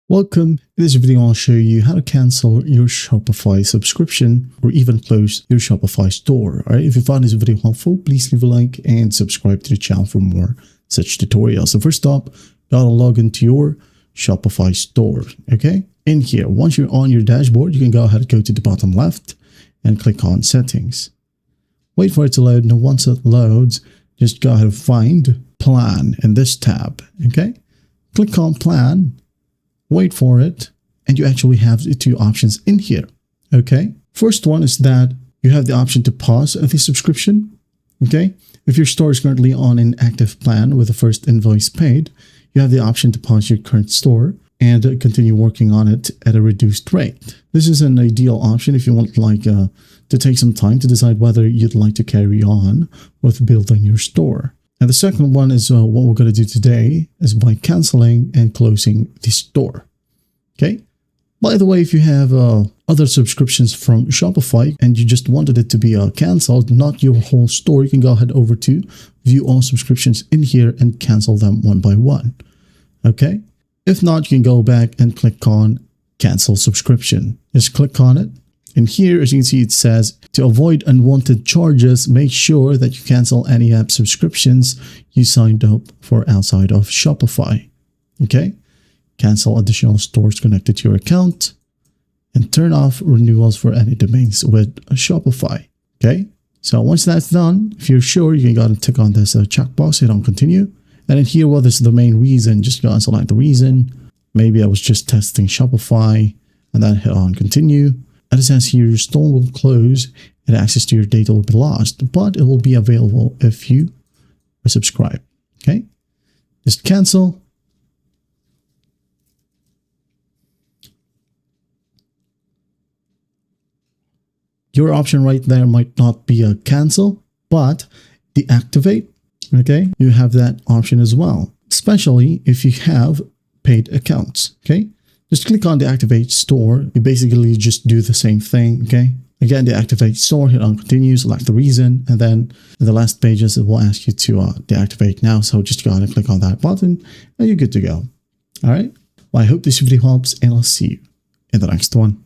Welcome. In this video, I'll show you how to cancel your Shopify subscription or even close your Shopify store. All right. If you found this video helpful, please leave a like and subscribe to the channel for more such tutorials. So first up, you gotta log into your Shopify store. Okay. In here, once you're on your dashboard, you can go ahead and go to the bottom left and click on settings. Wait for it to load. Now, once it loads, just go ahead and find plan in this tab. Okay. Click on plan. Wait for it, and you actually have the two options in here. Okay, first one is that you have the option to pause the subscription. Okay, if your store is currently on an active plan with the first invoice paid, you have the option to pause your current store and continue working on it at a reduced rate. This is an ideal option if you want to take some time to decide whether you'd like to carry on with building your store. And the second one is what we're going to do today is by canceling and closing the store. Okay. By the way, if you have other subscriptions from Shopify and you just wanted it to be canceled, not your whole store, you can go ahead over to view all subscriptions in here and cancel them one by one. Okay. If not, you can go back and click on cancel subscription. Just click on it. And here, as you can see, it says to avoid unwanted charges, make sure that you cancel any app subscriptions you signed up for outside of Shopify. Okay. Cancel additional stores connected to your account and turn off renewals for any domains with Shopify. Okay. So once that's done, if you're sure, you can go and tick on this checkbox, hit on continue. And in here, what is the main reason? Just go and select the reason. Maybe I was just testing Shopify and then hit on continue. And it says here, your store will close and access to your data will be lost, but it will be available if you are subscribed. Okay. Just cancel. Your option right there might not be a cancel, but deactivate. Okay. You have that option as well, especially if you have paid accounts. Okay. Just click on deactivate store. You basically just do the same thing. Okay. Again, deactivate store, hit on continue, select the reason, and then in the last pages, it will ask you to deactivate now. So just go ahead and click on that button and you're good to go. All right. Well, I hope this video helps and I'll see you in the next one.